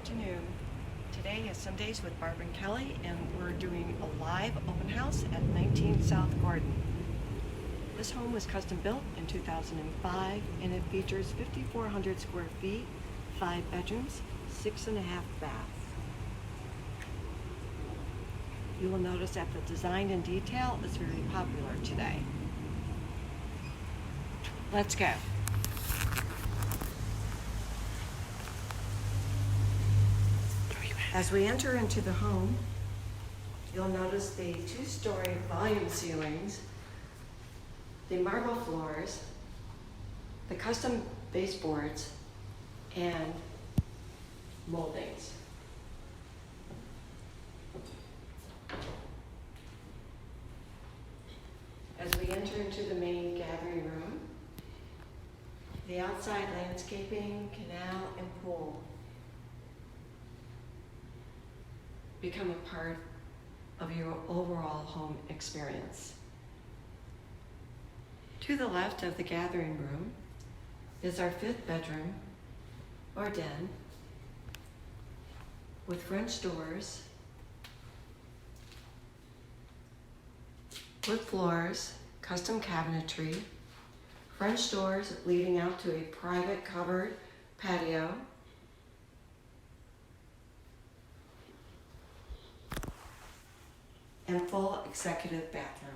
afternoon. Today is Sundays with Barb and Kelly, and we're doing a live open house at 19 South Gordon. This home was custom built in 2005, and it features 5,400 square feet, 5 bedrooms, 6.5 baths. You will notice that the design and detail is very popular today. Let's go. As we enter into the home, you'll notice the 2-story volume ceilings, the marble floors, the custom baseboards, and moldings. As we enter into the main gathering room, the outside landscaping, canal, and pool become a part of your overall home experience. To the left of the gathering room is our 5th bedroom, or den, with French doors, wood floors, custom cabinetry, French doors leading out to a private covered patio, and full executive bathroom.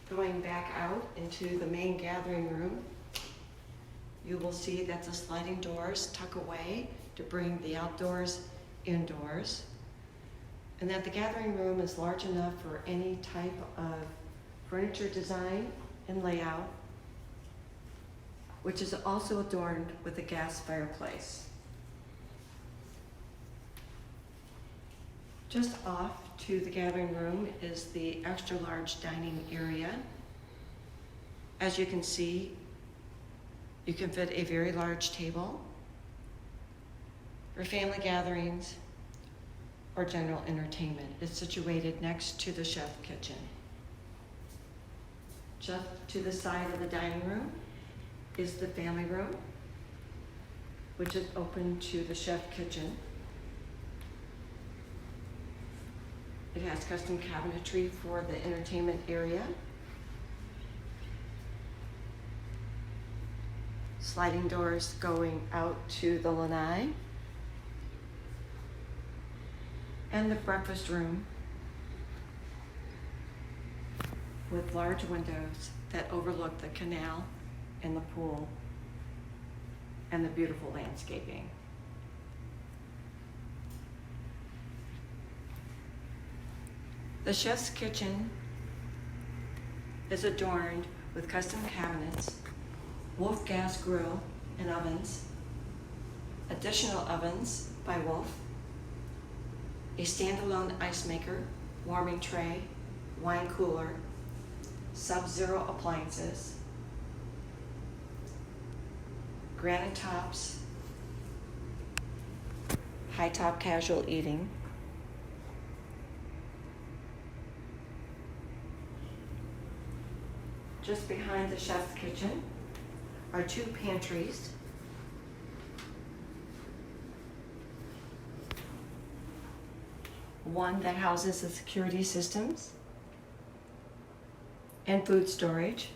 Going back out into the main gathering room, you will see that the sliding doors tuck away to bring the outdoors indoors, and that the gathering room is large enough for any type of furniture design and layout, which is also adorned with a gas fireplace. Just off to the gathering room is the extra large dining area. As you can see, you can fit a very large table for family gatherings or general entertainment. It's situated next to the chef kitchen. Just to the side of the dining room is the family room, which is open to the chef kitchen. It has custom cabinetry for the entertainment area, sliding doors going out to the lanai, and the breakfast room with large windows that overlook the canal and the pool and the beautiful landscaping. The chef's kitchen is adorned with custom cabinets, Wolf gas grill and ovens, additional ovens by Wolf, a standalone ice maker, warming tray, wine cooler, sub-zero appliances, granite tops, high top casual eating, just behind the chef's kitchen are 2 pantries, one that houses the security systems and food storage,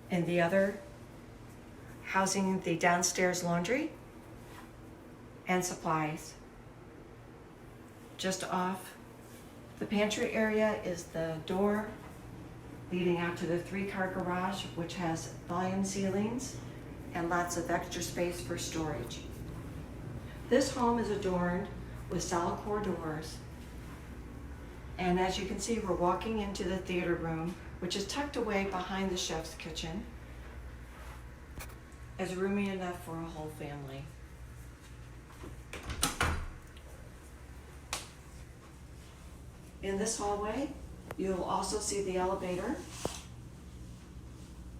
and the other housing the downstairs laundry and supplies. Just off the pantry area is the door leading out to the 3-car garage, which has volume ceilings and lots of extra space for storage. This home is adorned with solid core doors, and as you can see, we're walking into the theater room, which is tucked away behind the chef's kitchen, as roomy enough for a whole family. In this hallway, you'll also see the elevator,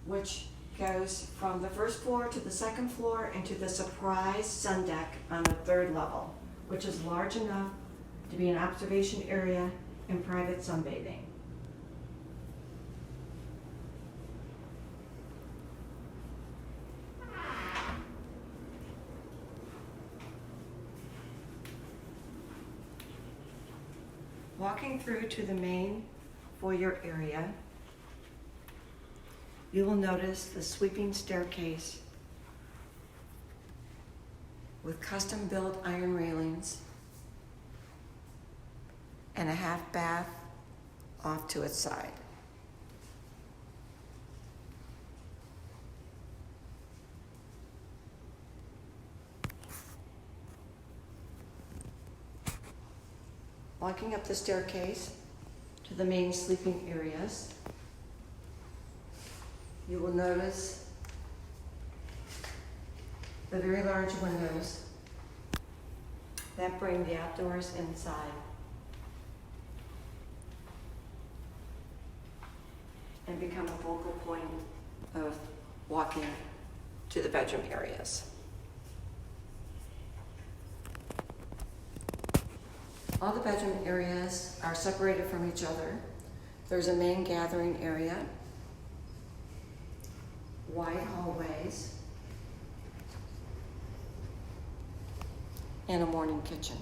which goes from the 1st floor to the 2nd floor into the surprise sun deck on the 3rd level, which is large enough to be an observation area and private sunbathing. Walking through to the main foyer area, you will notice the sweeping staircase with custom-built iron railings and a half bath off to its side. Walking up the staircase to the main sleeping areas, you will notice the very large windows that bring the outdoors inside and become a focal point of walking to the bedroom areas. All the bedroom areas are separated from each other. There's a main gathering area, wide hallways, and a morning kitchen.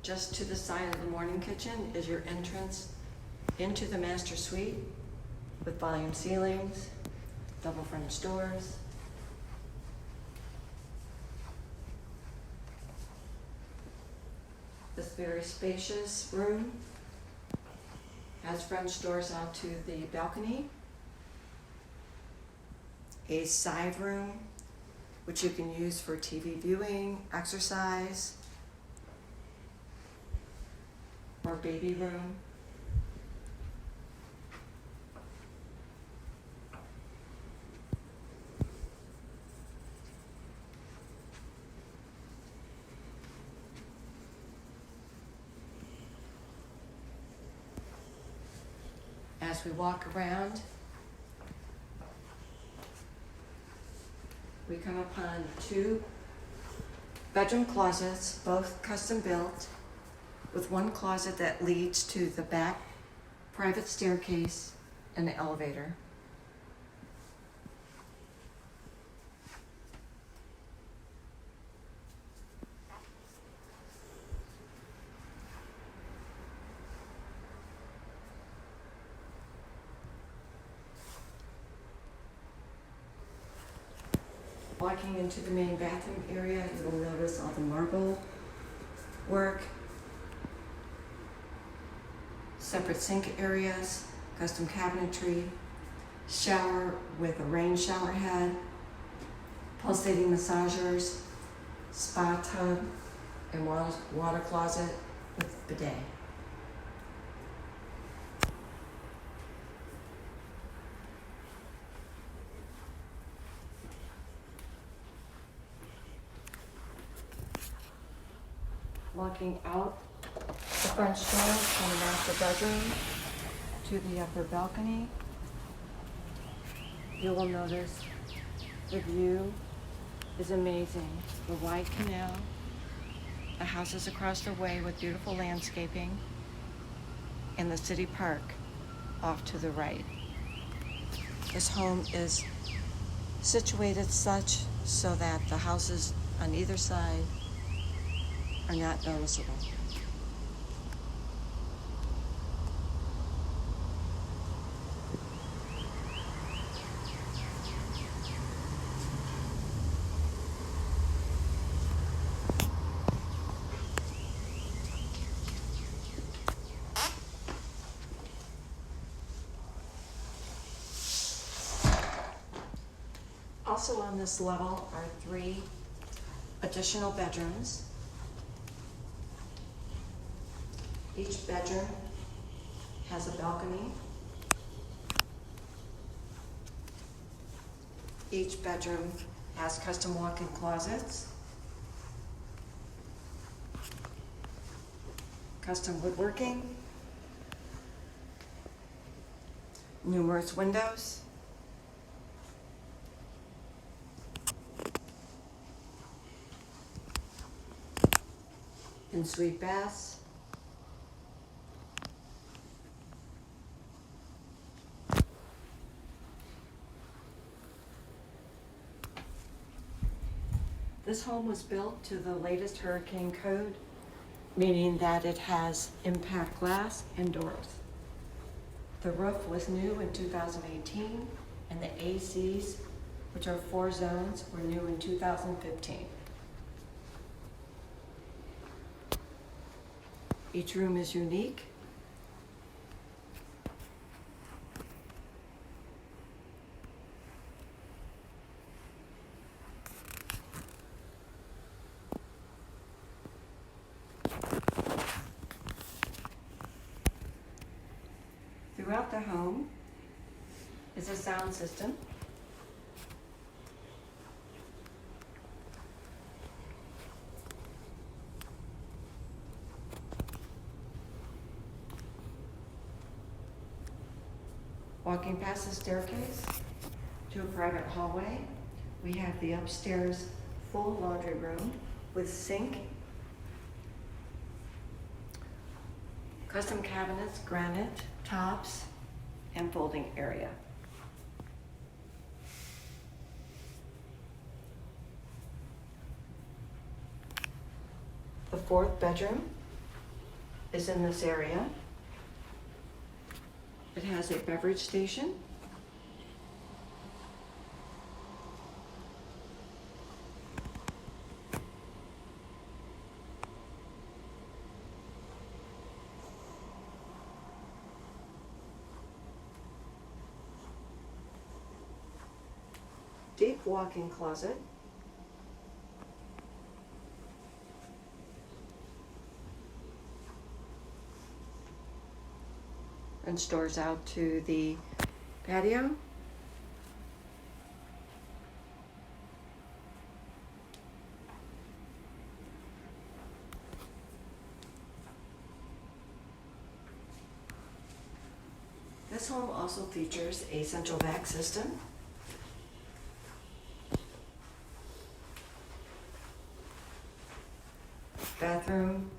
Just to the side of the morning kitchen is your entrance into the master suite with volume ceilings, double French doors. This very spacious room has French doors out to the balcony, a side room which you can use for TV viewing, exercise, or baby room. As we walk around, we come upon 2 bedroom closets, both custom built, with one closet that leads to the back private staircase and the elevator. Walking into the main bathroom area, you will notice all the marble work, separate sink areas, custom cabinetry, shower with a rain shower head, pulsating massagers, spa tub, and water closet with bidet. Walking out the French door from the master bedroom to the upper balcony, you will notice the view is amazing. The wide canal, the houses across the way with beautiful landscaping, and the city park off to the right. This home is situated such so that the houses on either side are not noticeable. Also on this level are 3 additional bedrooms. Each bedroom has a balcony. Each bedroom has custom walk-in closets. custom woodworking, numerous windows, ensuite baths, this home was built to the latest hurricane code, meaning that it has impact glass and doors. The roof was new in 2018, and the ACs, which are 4 zones, were new in 2015. Each room is unique. Throughout the home is a sound system. Walking past the staircase to a private hallway, we have the upstairs full laundry room with sink, custom cabinets, granite tops, and folding area. The 4th bedroom is in this area. It has a beverage station, deep walk-in closet, and stores out to the patio. This home also features a central vac system, bathroom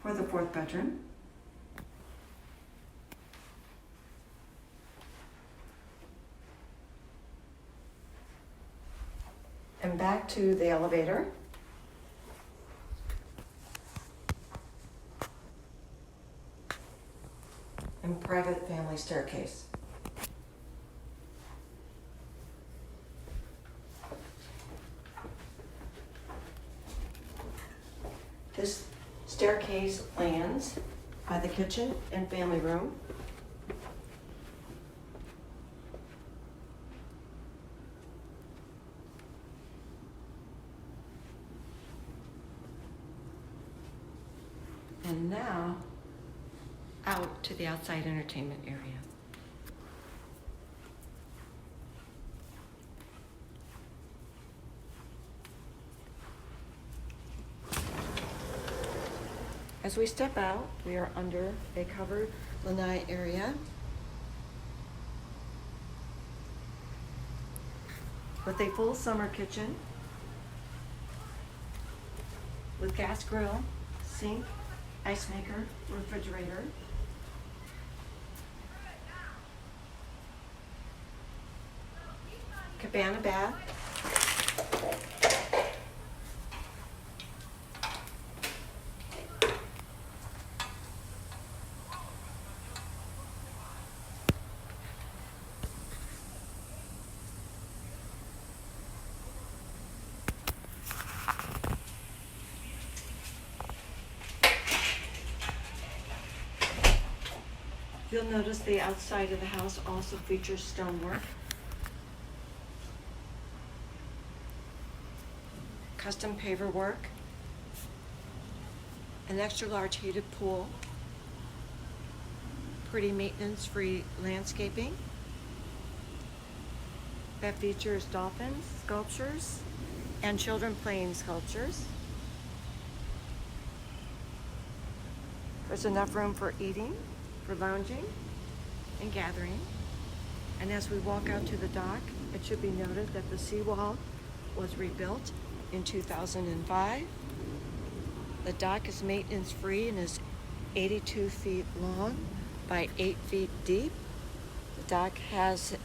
for the 4th bedroom, and back to the elevator. And private family staircase. This staircase lands by the kitchen and family room. And now, out to the outside entertainment area. As we step out, we are under a covered lanai area with a full summer kitchen with gas grill, sink, ice maker, refrigerator. Cabana bath. You'll notice the outside of the house also features stonework, custom paver work, an extra large heated pool, pretty maintenance-free landscaping that features dolphins, sculptures, and children playing sculptures. There's enough room for eating, for lounging, and gathering. And as we walk out to the dock, it should be noted that the seawall was rebuilt in 2005. The dock is maintenance-free and is 82 feet long by 8 feet deep. The dock has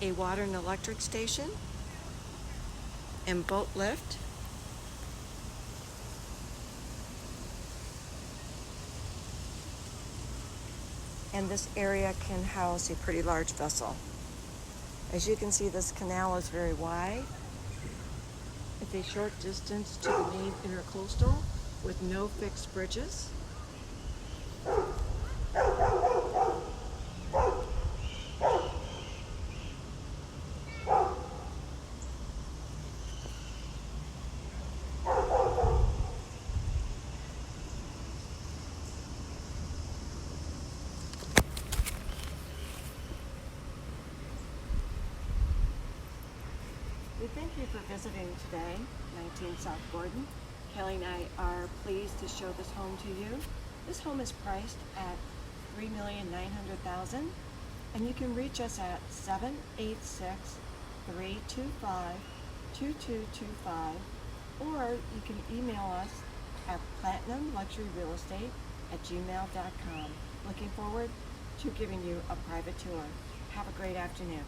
a water and electric station and boat lift. And this area can house a pretty large vessel. As you can see, this canal is very wide. It's a short distance to the main intercoastal with no fixed bridges. We thank you for visiting today, 19 South Gordon. Kelly and I are pleased to show this home to you. This home is priced at $3,900,000, and you can reach us at 786-325-2225, or you can email us at platinumluxuryrealestate@gmail.com. Looking forward to giving you a private tour. Have a great afternoon.